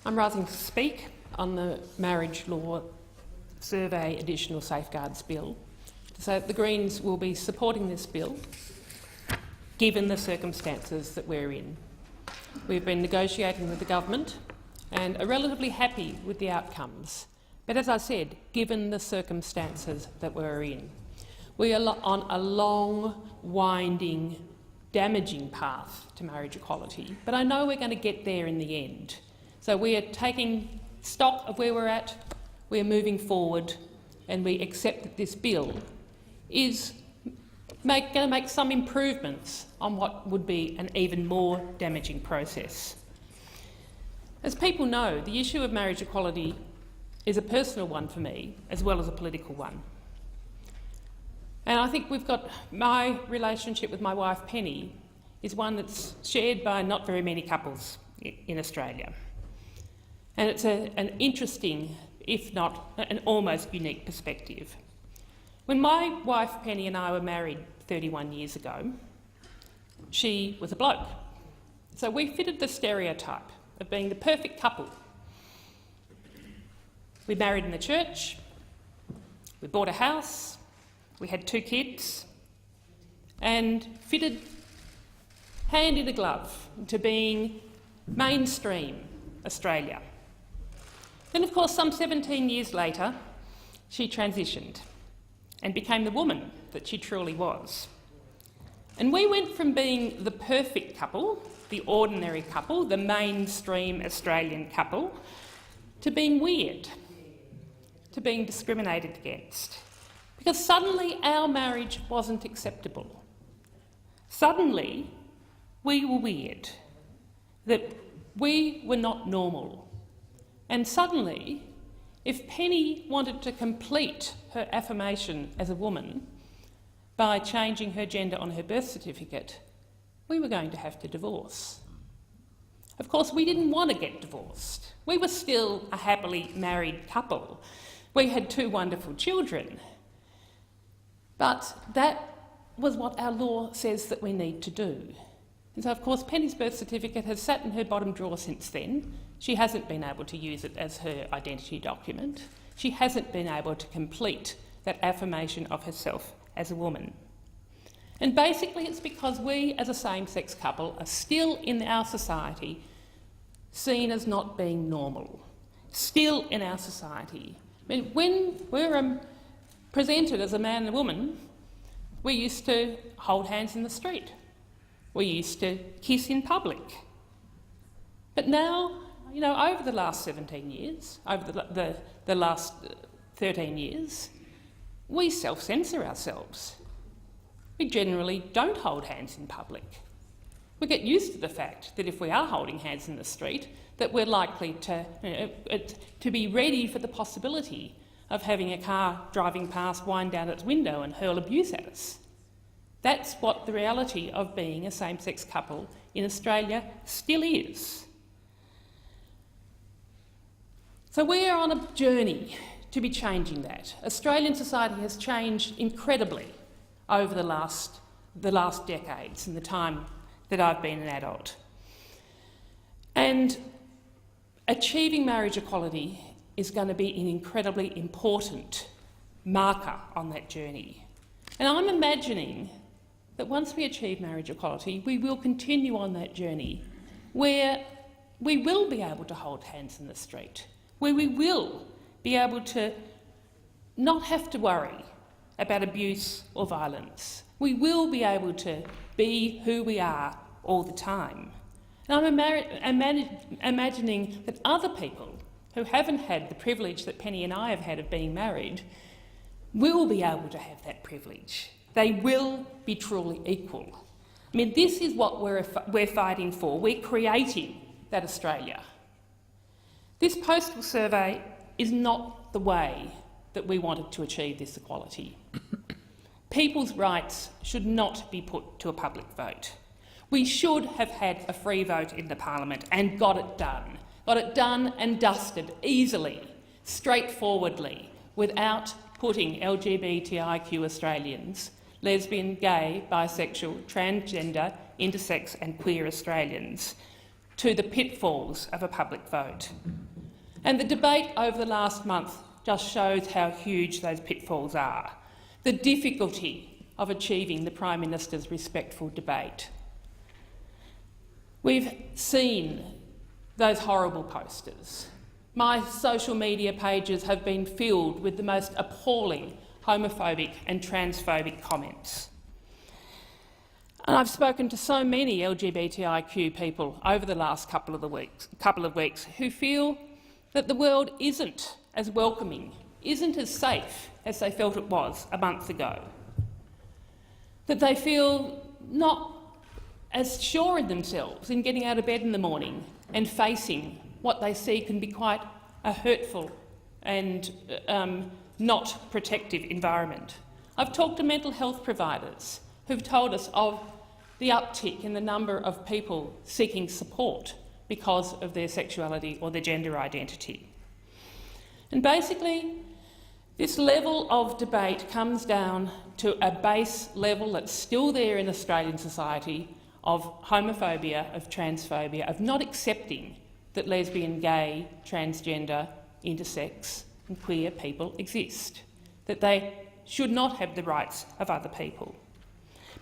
I'm rising to speak on the Marriage Law Survey Additional Safeguards Bill. So the Greens will be supporting this bill, given the circumstances that we're in. We've been negotiating with the government and are relatively happy with the outcomes. But as I said, given the circumstances that we're in, we are on a long, winding, damaging path to marriage equality, but I know we're going to get there in the end. So we are taking stock of where we're at, we're moving forward, and we accept that this bill is going to make some improvements on what would be an even more damaging process. As people know, the issue of marriage equality is a personal one for me, as well as a political one. And I think we've got my relationship with my wife Penny is one that's shared by not very many couples in Australia. And it's an interesting, if not an almost unique perspective. When my wife Penny and I were married 31 years ago, she was a bloke. So we fitted the stereotype of being the perfect couple. We married in the church, we bought a house, we had 2 kids, and fitted hand in a glove to being mainstream Australia. Then, of course, some 17 years later, she transitioned and became the woman that she truly was. And we went from being the perfect couple, the ordinary couple, the mainstream Australian couple, to being weird, to being discriminated against. Because suddenly our marriage wasn't acceptable. Suddenly we were weird, that we were not normal. And suddenly, if Penny wanted to complete her affirmation as a woman by changing her gender on her birth certificate, we were going to have to divorce. Of course, we didn't want to get divorced. We were still a happily married couple. We had 2 wonderful children. But that was what our law says that we need to do. And so, of course, Penny's birth certificate has sat in her bottom drawer since then. She hasn't been able to use it as her identity document. She hasn't been able to complete that affirmation of herself as a woman. And basically it's because we, as a same-sex couple, are still in our society seen as not being normal. Still in our society. I mean, when we're presented as a man and a woman, we used to hold hands in the street. We used to kiss in public. But now, you know, over the last 17 years, over the last 13 years, we self-censor ourselves. We generally don't hold hands in public. We get used to the fact that if we are holding hands in the street, that we're likely to be ready for the possibility of having a car driving past, wind down its window and hurl abuse at us. That's what the reality of being a same-sex couple in Australia still is. So we are on a journey to be changing that. Australian society has changed incredibly over the last decades in the time that I've been an adult. And achieving marriage equality is going to be an incredibly important marker on that journey. And I'm imagining that once we achieve marriage equality, we will continue on that journey where we will be able to hold hands in the street, where we will be able to not have to worry about abuse or violence. We will be able to be who we are all the time. And I'm imagining that other people who haven't had the privilege that Penny and I have had of being married will be able to have that privilege. They will be truly equal. I mean, this is what we're fighting for. We're creating that Australia. This postal survey is not the way that we wanted to achieve this equality. People's rights should not be put to a public vote. We should have had a free vote in the Parliament and got it done. Got it done and dusted easily, straightforwardly, without putting LGBTIQ Australians, lesbian, gay, bisexual, transgender, intersex and queer Australians to the pitfalls of a public vote. And the debate over the last month just shows how huge those pitfalls are. The difficulty of achieving the Prime Minister's respectful debate. We've seen those horrible posters. My social media pages have been filled with the most appalling homophobic and transphobic comments. And I've spoken to so many LGBTIQ people over the last couple of weeks who feel that the world isn't as welcoming, isn't as safe as they felt it was a month ago. That they feel not as sure in themselves in getting out of bed in the morning and facing what they see can be quite a hurtful and not protective environment. I've talked to mental health providers who've told us of the uptick in the number of people seeking support because of their sexuality or their gender identity. And basically, this level of debate comes down to a base level that's still there in Australian society of homophobia, of transphobia, of not accepting that lesbian, gay, transgender, intersex and queer people exist, that they should not have the rights of other people.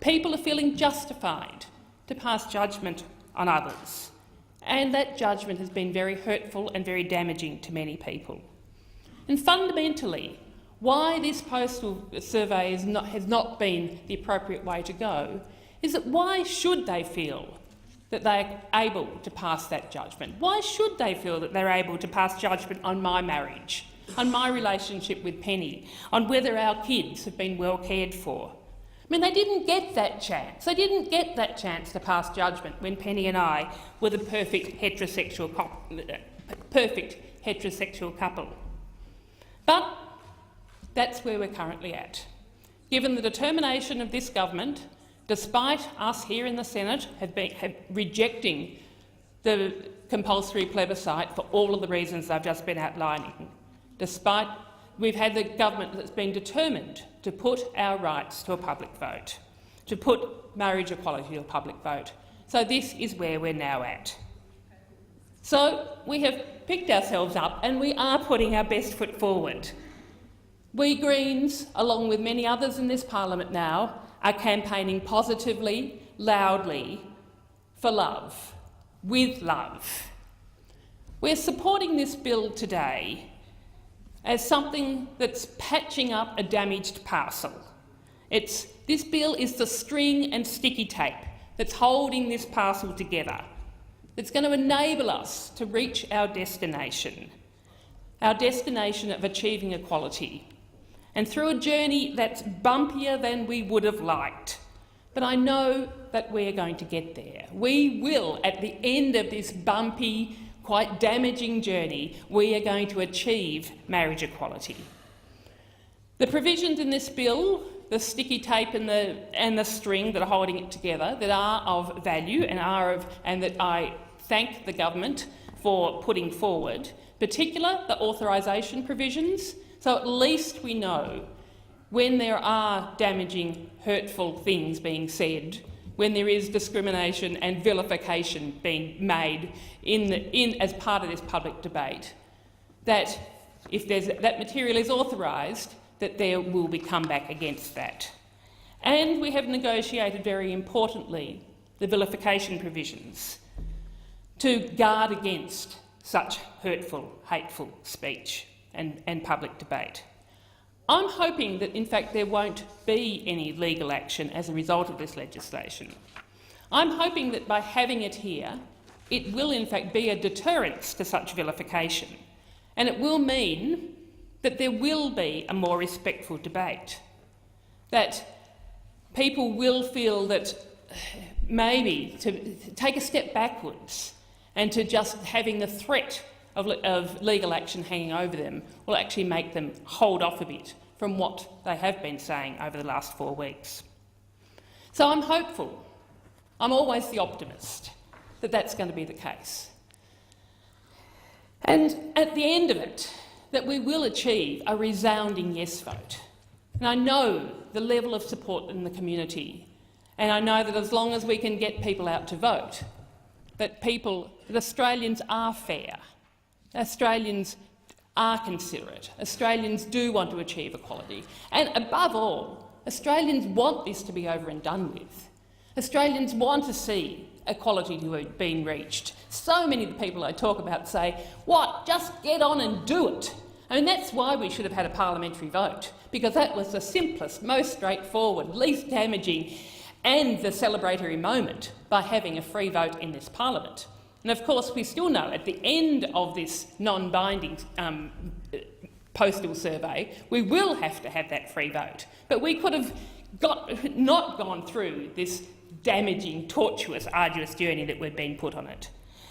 People are feeling justified to pass judgment on others, and that judgment has been very hurtful and very damaging to many people. And fundamentally, why this postal survey has not been the appropriate way to go is that why should they feel that they're able to pass that judgment? Why should they feel that they're able to pass judgment on my marriage, on my relationship with Penny, on whether our kids have been well cared for? I mean, they didn't get that chance. They didn't get that chance to pass judgment when Penny and I were the perfect heterosexual couple. But that's where we're currently at. Given the determination of this government, despite us here in the Senate rejecting the compulsory plebiscite for all of the reasons I've just been outlining, despite we've had the government that's been determined to put our rights to a public vote, to put marriage equality to a public vote. So this is where we're now at. So we have picked ourselves up and we are putting our best foot forward. We Greens, along with many others in this parliament now, are campaigning positively, loudly, for love, with love. We're supporting this bill today as something that's patching up a damaged parcel. This bill is the string and sticky tape that's holding this parcel together, that's going to enable us to reach our destination of achieving equality, and through a journey that's bumpier than we would have liked. But I know that we're going to get there. We will, at the end of this bumpy, quite damaging journey, we are going to achieve marriage equality. The provisions in this bill, the sticky tape and the string that are holding it together, that are of value and that I thank the government for putting forward, particular the authorisation provisions, so at least we know when there are damaging, hurtful things being said, when there is discrimination and vilification being made as part of this public debate, that if that material is authorised, that there will be comeback against that. And we have negotiated, very importantly, the vilification provisions to guard against such hurtful, hateful speech and public debate. I'm hoping that, in fact, there won't be any legal action as a result of this legislation. I'm hoping that by having it here, it will, in fact, be a deterrence to such vilification, and it will mean that there will be a more respectful debate, that people will feel that maybe to take a step backwards and to just having the threat of legal action hanging over them will actually make them hold off a bit from what they have been saying over the last 4 weeks. So I'm hopeful, I'm always the optimist, that that's going to be the case. And at the end of it, that we will achieve a resounding yes vote. And I know the level of support in the community, and I know that as long as we can get people out to vote, that Australians are fair, Australians are considerate, Australians do want to achieve equality, and above all, Australians want this to be over and done with. Australians want to see equality to being reached. So many of the people I talk about say, "What? Just get on and do it." I mean, that's why we should have had a parliamentary vote, because that was the simplest, most straightforward, least damaging and the celebratory moment by having a free vote in this parliament. And of course, we still know at the end of this non-binding postal survey, we will have to have that free vote. But we could have not gone through this damaging, tortuous, arduous journey that we've been put on it.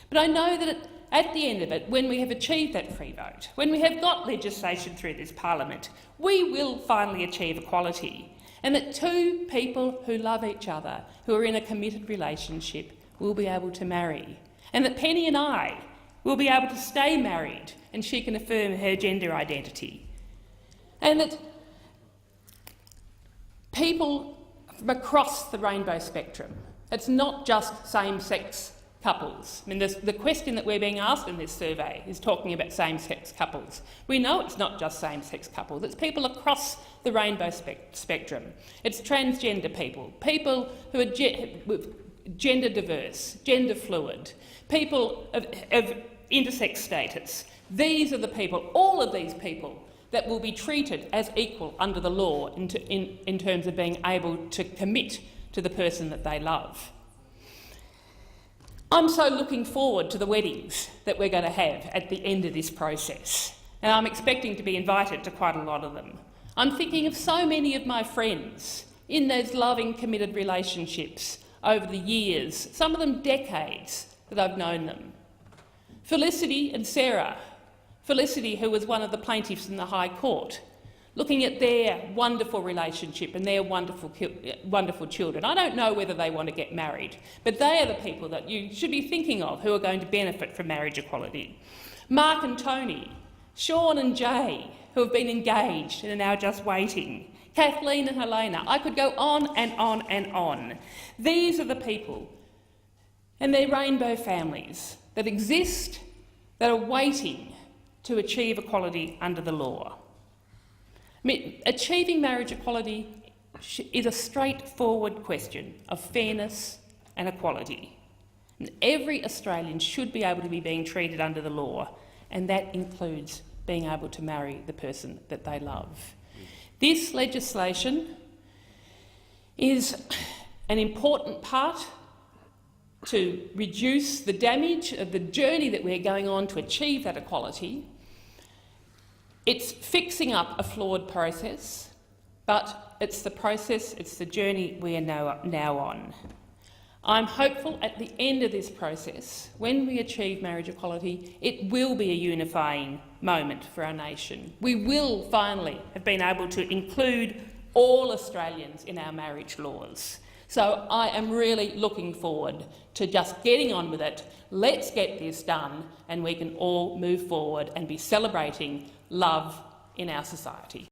But I know that at the end of it, when we have achieved that free vote, when we have got legislation through this parliament, we will finally achieve equality, and that two people who love each other, who are in a committed relationship, will be able to marry, and that Penny and I will be able to stay married and she can affirm her gender identity, and that people from across the rainbow spectrum, it's not just same-sex couples. I mean, the question that we're being asked in this survey is talking about same-sex couples. We know it's not just same-sex couples, it's people across the rainbow spectrum. It's transgender people, people who are gender diverse, gender fluid, people of intersex status. These are the people, all of these people, that will be treated as equal under the law in terms of being able to commit to the person that they love. I'm so looking forward to the weddings that we're going to have at the end of this process, and I'm expecting to be invited to quite a lot of them. I'm thinking of so many of my friends in those loving, committed relationships over the years, some of them decades, that I've known them. Felicity and Sarah. Felicity, who was one of the plaintiffs in the High Court, looking at their wonderful relationship and their wonderful children. I don't know whether they want to get married, but they are the people that you should be thinking of who are going to benefit from marriage equality. Mark and Tony, Sean and Jay, who have been engaged and are now just waiting. Kathleen and Helena. I could go on and on and on. These are the people and their rainbow families that exist, that are waiting to achieve equality under the law. I mean, achieving marriage equality is a straightforward question of fairness and equality. And every Australian should be able to be being treated under the law, and that includes being able to marry the person that they love. This legislation is an important part to reduce the damage of the journey that we're going on to achieve that equality. It's fixing up a flawed process, but it's the process, it's the journey we are now on. I'm hopeful at the end of this process, when we achieve marriage equality, it will be a unifying moment for our nation. We will finally have been able to include all Australians in our marriage laws. So I am really looking forward to just getting on with it. Let's get this done and we can all move forward and be celebrating love in our society.